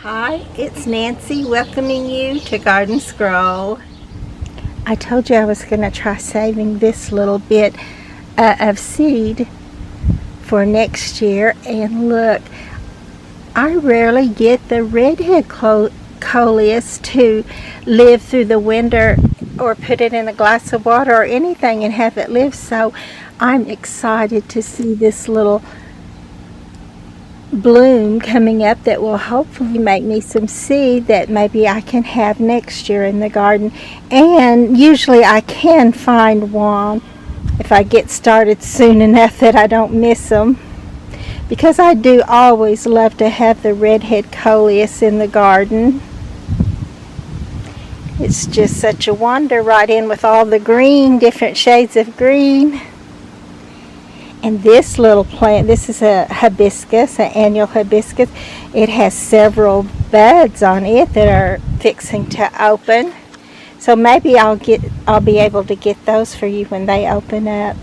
Hi, it's Nancy welcoming you to Garden Scroll. I told you I was going to try saving this little bit of seed for next year, and look, I rarely get the redhead coleus to live through the winter or put it in a glass of water or anything and have it live, so I'm excited to see this little bloom coming up that will hopefully make me some seed that maybe I can have next year in the garden. And usually I can find one if I get started soon enough that I don't miss them, because I do always love to have the redhead coleus in the garden. It's just such a wonder right in with all the green, different shades of green. And this little plant, this is a hibiscus, an annual hibiscus. It has several buds on it that are fixing to open. So maybe I'll be able to get those for you when they open up.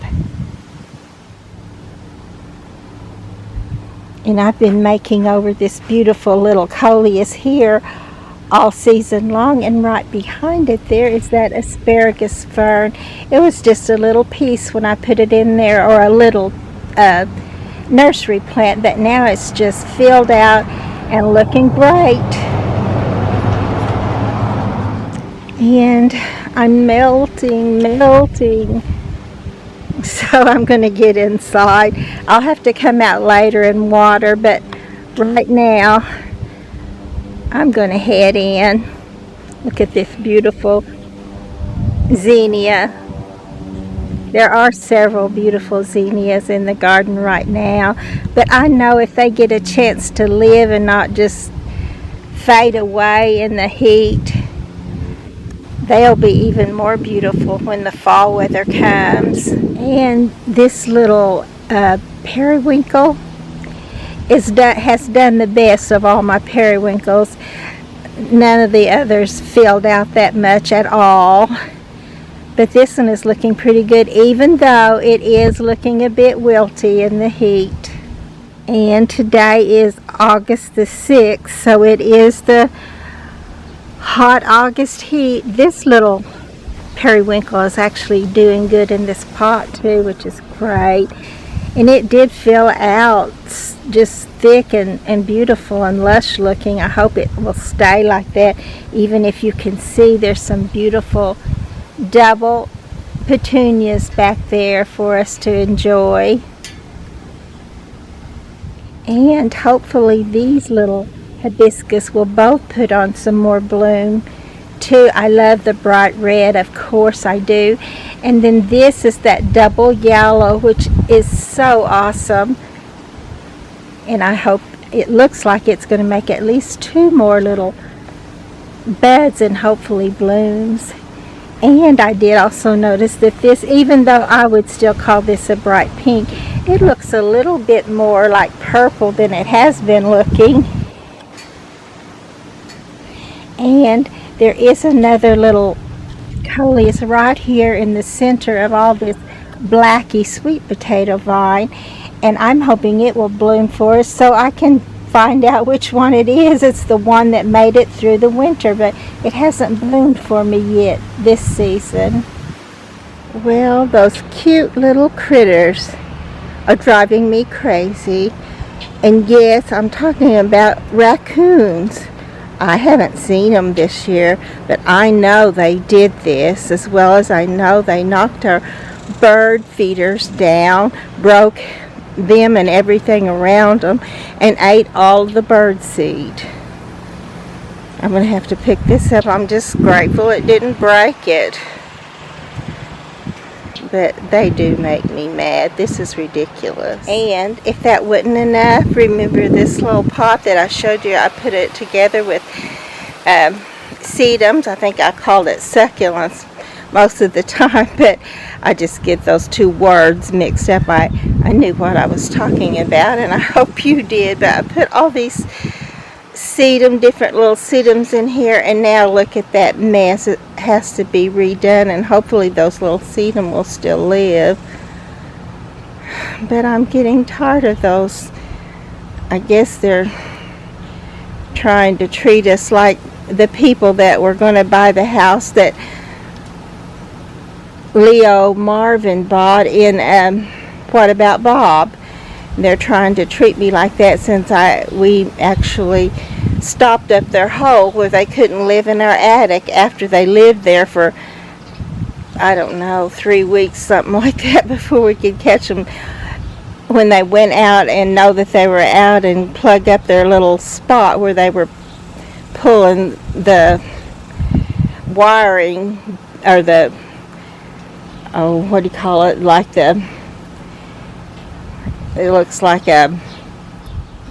And I've been making over this beautiful little coleus here all season long, and right behind it there is that asparagus fern. It was just a little piece when I put it in there, or a little nursery plant, but now it's just filled out and looking great. And I'm melting, so I'm going to get inside. I'll have to come out later and water, but right now I'm going to head in. Look at this beautiful zinnia. There are several beautiful zinnias in the garden right now, but I know if they get a chance to live and not just fade away in the heat, they'll be even more beautiful when the fall weather comes. And this little periwinkle has done the best of all my periwinkles. None of the others filled out that much at all, but this one is looking pretty good, even though it is looking a bit wilty in the heat. And today is August the 6th, so it is the hot August heat. This little periwinkle is actually doing good in this pot too, which is great. And it did fill out just thick and beautiful and lush looking. I hope it will stay like that. Even if you can see, there's some beautiful double petunias back there for us to enjoy. And hopefully these little hibiscus will both put on some more bloom too. I love the bright red, of course I do. And then this is that double yellow, which is so awesome. And I hope, it looks like it's going to make at least 2 more little buds and hopefully blooms. And I did also notice that this, even though I would still call this a bright pink, it looks a little bit more like purple than it has been looking. And there is another little coleus right here in the center of all this blacky sweet potato vine, and I'm hoping it will bloom for us so I can find out which one it is. It's the one that made it through the winter, but it hasn't bloomed for me yet this season. Well, those cute little critters are driving me crazy. And yes, I'm talking about raccoons. I haven't seen them this year, but I know they did this, as well as I know they knocked our bird feeders down, broke them and everything around them, and ate all the bird seed. I'm going to have to pick this up. I'm just grateful it didn't break it. But they do make me mad. This is ridiculous. And if that wasn't enough, remember this little pot that I showed you? I put it together with sedums. I think I called it succulents most of the time, but I just get those 2 words mixed up. I knew what I was talking about, and I hope you did. But I put all these different little sedums in here, and now look at that mess. It has to be redone, and hopefully those little sedum will still live. But I'm getting tired of those. I guess they're trying to treat us like the people that were going to buy the house that Leo Marvin bought in What About Bob. They're trying to treat me like that since we actually stopped up their hole where they couldn't live in our attic after they lived there for, I don't know, 3 weeks, something like that, before we could catch them when they went out and know that they were out and plug up their little spot where they were pulling the wiring, or the, oh, what do you call it, like it looks like a,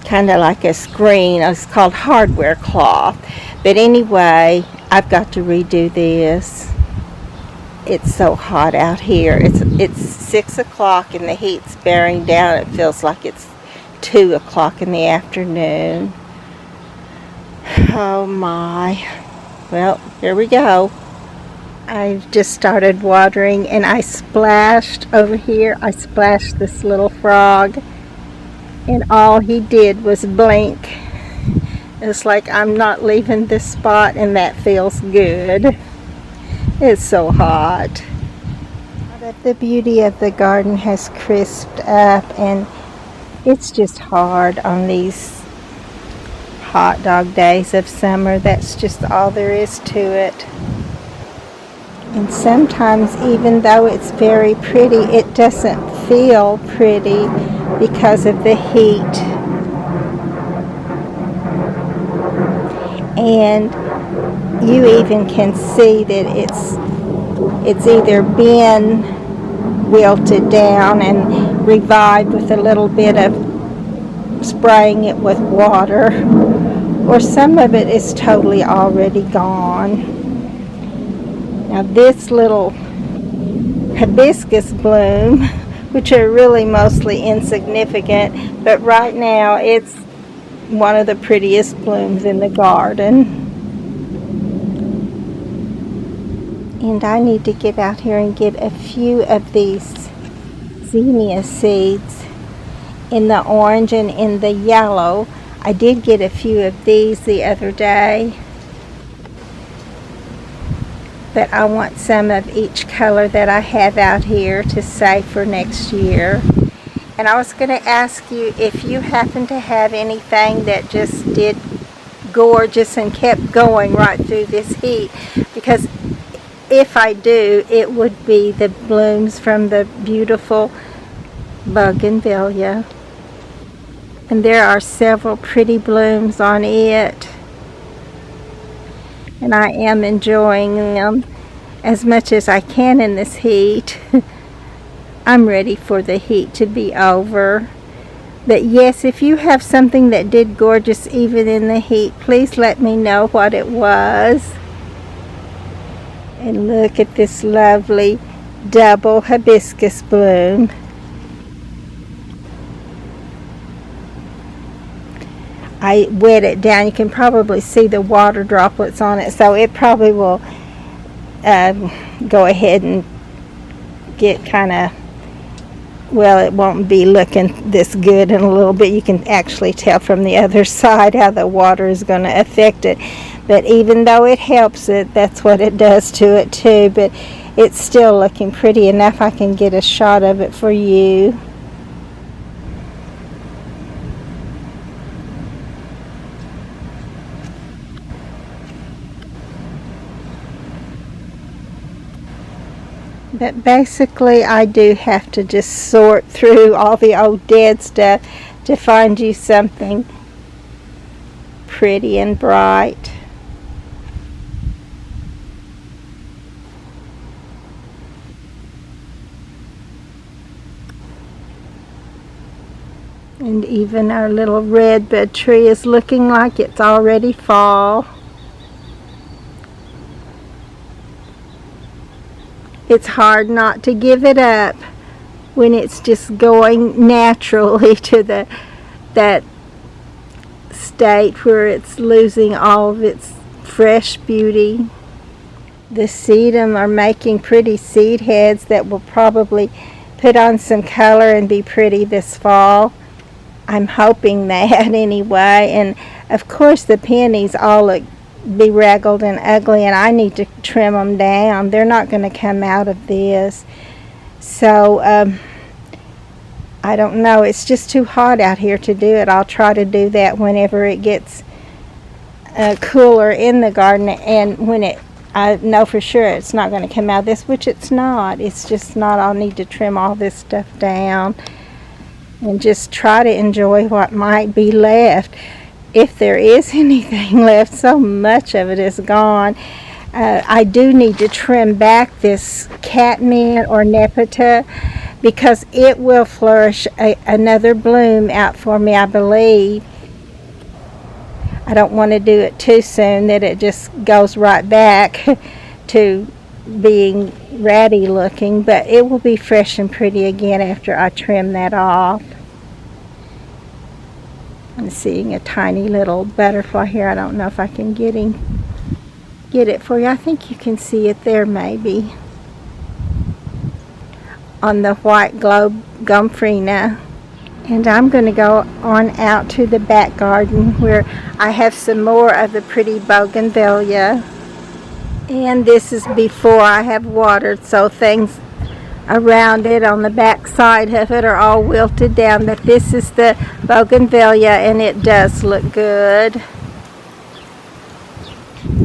kind of like a screen. It's called hardware cloth. But anyway, I've got to redo this. It's so hot out here. It's 6 o'clock and the heat's bearing down. It feels like it's 2 o'clock in the afternoon. Oh my. Well, here we go. I just started watering and I splashed over here. I splashed this little frog and all he did was blink. It's like I'm not leaving this spot and that feels good. It's so hot. But the beauty of the garden has crisped up and it's just hard on these hot dog days of summer. That's just all there is to it. And sometimes, even though it's very pretty, it doesn't feel pretty because of the heat. And you even can see that it's either been wilted down and revived with a little bit of spraying it with water, or some of it is totally already gone. Now this little hibiscus bloom, which are really mostly insignificant, but right now it's one of the prettiest blooms in the garden. And I need to get out here and get a few of these zinnia seeds in the orange and in the yellow. I did get a few of these the other day. But I want some of each color that I have out here to save for next year. And I was going to ask you if you happen to have anything that just did gorgeous and kept going right through this heat, because if I do, it would be the blooms from the beautiful bougainvillea. And there are several pretty blooms on it. And I am enjoying them as much as I can in this heat. I'm ready for the heat to be over. But yes, if you have something that did gorgeous even in the heat, please let me know what it was. And look at this lovely double hibiscus bloom. I wet it down. You can probably see the water droplets on it, so it probably will go ahead and get kind of, well, it won't be looking this good in a little bit. You can actually tell from the other side how the water is going to affect it. But even though it helps it, that's what it does to it too. But it's still looking pretty enough. I can get a shot of it for you. But basically, I do have to just sort through all the old dead stuff to find you something pretty and bright. And even our little redbud tree is looking like it's already fall. It's hard not to give it up when it's just going naturally to that state where it's losing all of its fresh beauty. The sedum are making pretty seed heads that will probably put on some color and be pretty this fall. I'm hoping that anyway. And of course the pennies all look bedraggled and ugly, and I need to trim them down. They're not going to come out of this. So I don't know. It's just too hot out here to do it. I'll try to do that whenever it gets cooler in the garden, and when I know for sure it's not going to come out of this, which it's not. It's just not. I'll need to trim all this stuff down and just try to enjoy what might be left. If there is anything left, so much of it is gone. I do need to trim back this catmint or nepeta because it will flourish another bloom out for me, I believe. I don't want to do it too soon that it just goes right back to being ratty looking, but it will be fresh and pretty again after I trim that off. I'm seeing a tiny little butterfly here. I don't know if I can get it for you. I think you can see it there maybe on the white globe gomphrena. And I'm going to go on out to the back garden where I have some more of the pretty bougainvillea. And this is before I have watered, so things around it on the back side of it are all wilted down. But this is the bougainvillea, and it does look good.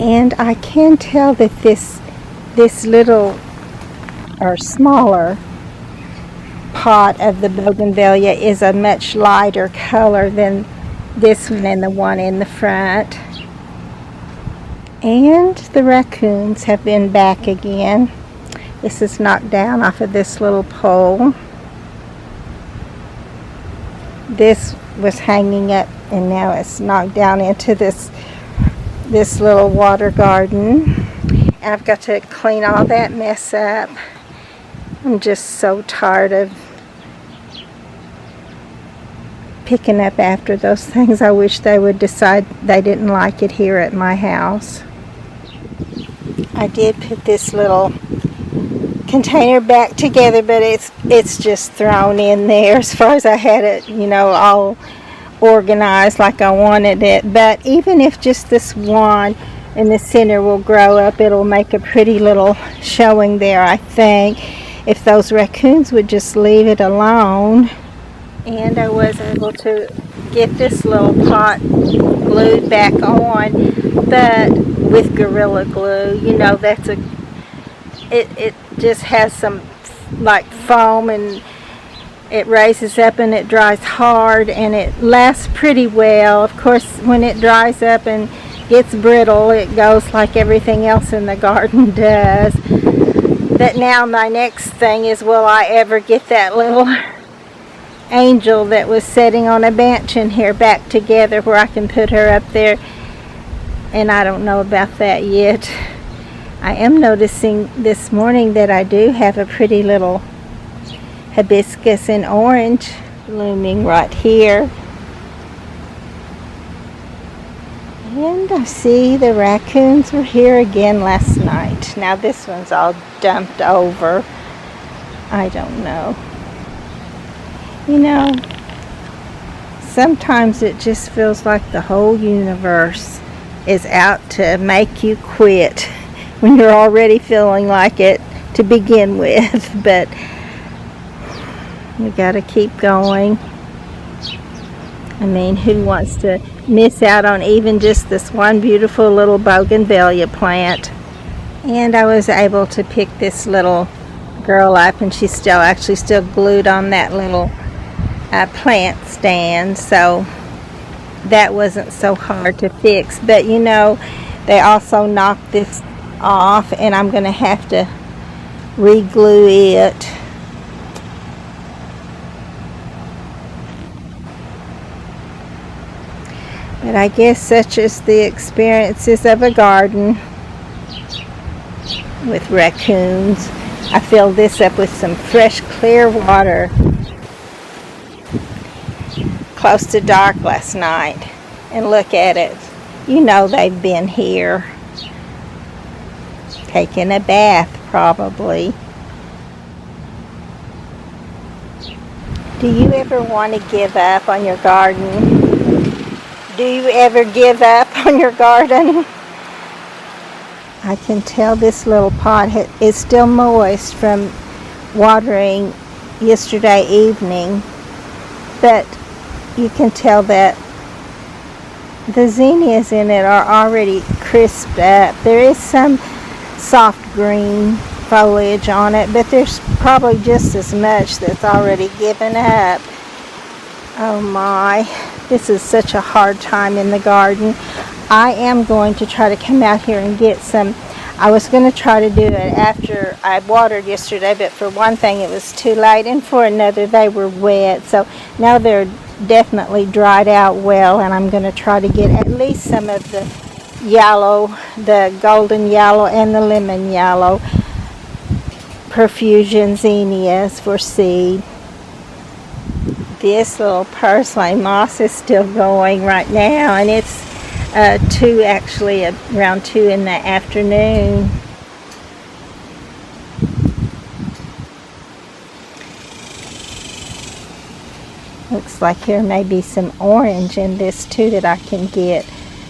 And I can tell that this little or smaller pot of the bougainvillea is a much lighter color than this one and the one in the front. And the raccoons have been back again. This is knocked down off of this little pole. This was hanging up and now it's knocked down into this little water garden. And I've got to clean all that mess up. I'm just so tired of picking up after those things. I wish they would decide they didn't like it here at my house. I did put this little container back together, but it's just thrown in there as far as I had it, all organized like I wanted it. But even if just this one in the center will grow up, it'll make a pretty little showing there, I think, if those raccoons would just leave it alone. And I was able to get this little pot glued back on, but with Gorilla Glue. It just has some like foam, and it raises up and it dries hard, and it lasts pretty well. Of course, when it dries up and gets brittle, it goes like everything else in the garden does. But now my next thing is, will I ever get that little angel that was sitting on a bench in here back together where I can put her up there? And I don't know about that yet. I am noticing this morning that I do have a pretty little hibiscus in orange blooming right here. And I see the raccoons were here again last night. Now this one's all dumped over. I don't know. Sometimes it just feels like the whole universe is out to make you quit when you're already feeling like it to begin with. But we gotta keep going. I mean, who wants to miss out on even just this one beautiful little bougainvillea plant? And I was able to pick this little girl up, and she's still glued on that little plant stand, so that wasn't so hard to fix. But they also knocked this off, and I'm going to have to re-glue it. But I guess such is the experiences of a garden with raccoons. I filled this up with some fresh clear water close to dark last night, and look at it. They've been here taking a bath probably. Do you ever want to give up on your garden? Do you ever give up on your garden? I can tell this little pot is still moist from watering yesterday evening, but you can tell that the zinnias in it are already crisped up. There is some soft green foliage on it, but there's probably just as much that's already given up. Oh my, this is such a hard time in the garden. I am going to try to come out here and get some. I was going to try to do it after I watered yesterday, but for one thing it was too late, and for another they were wet. So now they're definitely dried out well, and I'm going to try to get at least some of the yellow, the golden yellow and the lemon yellow profusion zinnias for seed. This little purslane moss is still going right now, and it's around 2 in the afternoon. Looks like there may be some orange in this too that I can get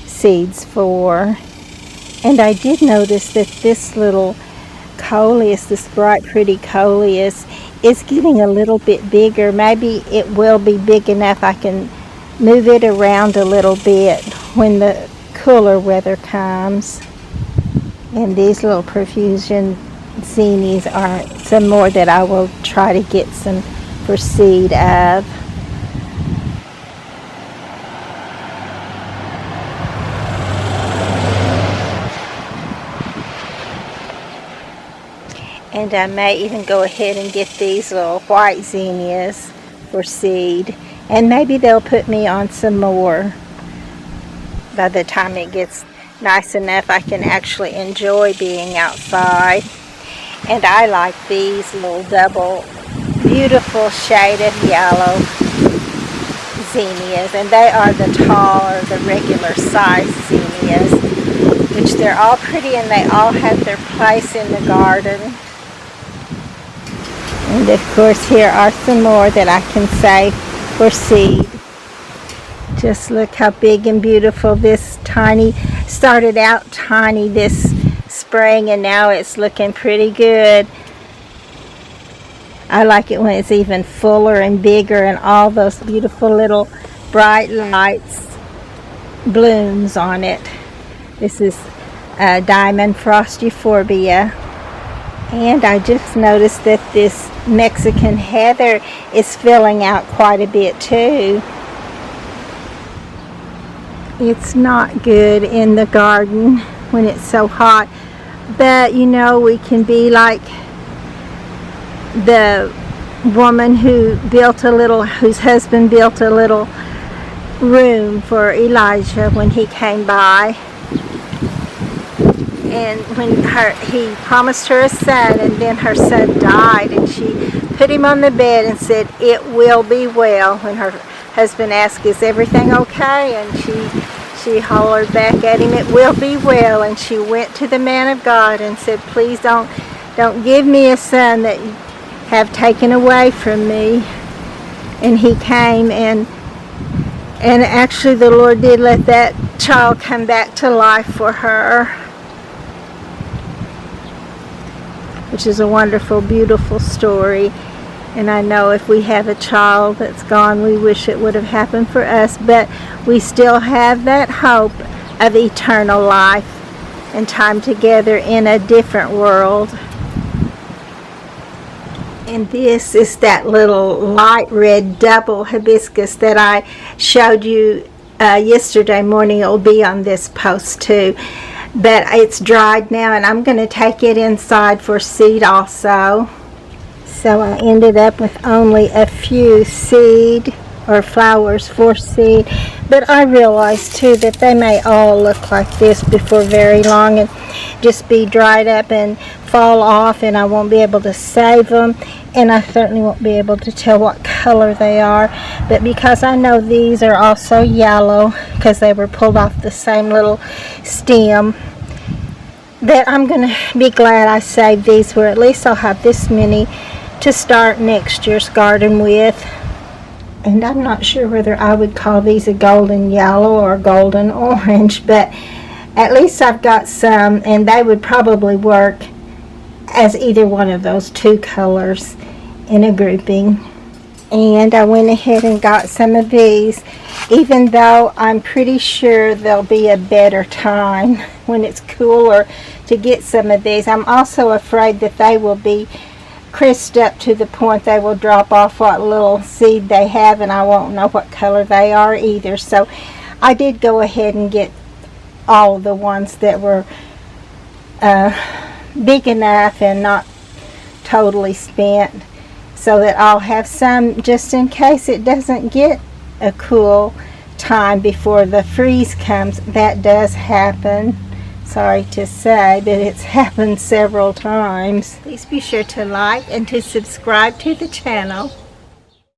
seeds for. And I did notice that this little coleus, this bright pretty coleus, is getting a little bit bigger. Maybe it will be big enough I can move it around a little bit when the cooler weather comes. And these little profusion zinnias are some more that I will try to get some for seed of. And I may even go ahead and get these little white zinnias for seed. And maybe they'll put me on some more. By the time it gets nice enough, I can actually enjoy being outside. And I like these little double, beautiful shade of yellow zinnias. And they are the tall or the regular size zinnias, which they're all pretty and they all have their place in the garden. And of course here are some more that I can save for seed. Just look how big and beautiful this tiny, started out tiny this spring, and now it's looking pretty good. I like it when it's even fuller and bigger and all those beautiful little bright lights blooms on it. This is Diamond Frost Euphorbia. And I just noticed that this Mexican heather is filling out quite a bit too. It's not good in the garden when it's so hot, but you know, we can be like the woman whose husband built a little room for Elijah when he came by. And when he promised her a son, and then her son died, and she put him on the bed and said, "It will be well." When her husband asked, "Is everything okay?" and she hollered back at him, "It will be well." And she went to the man of God and said, "Please don't give me a son that you have taken away from me." And he came, and actually the Lord did let that child come back to life for her, which is a wonderful, beautiful story. And I know if we have a child that's gone, we wish it would have happened for us, but we still have that hope of eternal life and time together in a different world. And this is that little light red double hibiscus that I showed you yesterday morning. It will be on this post too. But it's dried now, and I'm going to take it inside for seed also. So I ended up with only a few seed or flowers for seed. But I realized too that they may all look like this before very long and just be dried up and fall off, and I won't be able to save them. And I certainly won't be able to tell what color they are. But because I know these are also yellow, because they were pulled off the same little stem, that I'm going to be glad I saved these, where at least I'll have this many to start next year's garden with. And I'm not sure whether I would call these a golden yellow or golden orange, but at least I've got some, and they would probably work as either one of those two colors in a grouping. And I went ahead and got some of these, even though I'm pretty sure there'll be a better time when it's cooler to get some of these. I'm also afraid that they will be crisped up to the point they will drop off what little seed they have, and I won't know what color they are either. So I did go ahead and get all the ones that were big enough and not totally spent, so that I'll have some just in case it doesn't get a cool time before the freeze comes. That does happen. Sorry to say, but it's happened several times. Please be sure to like and to subscribe to the channel.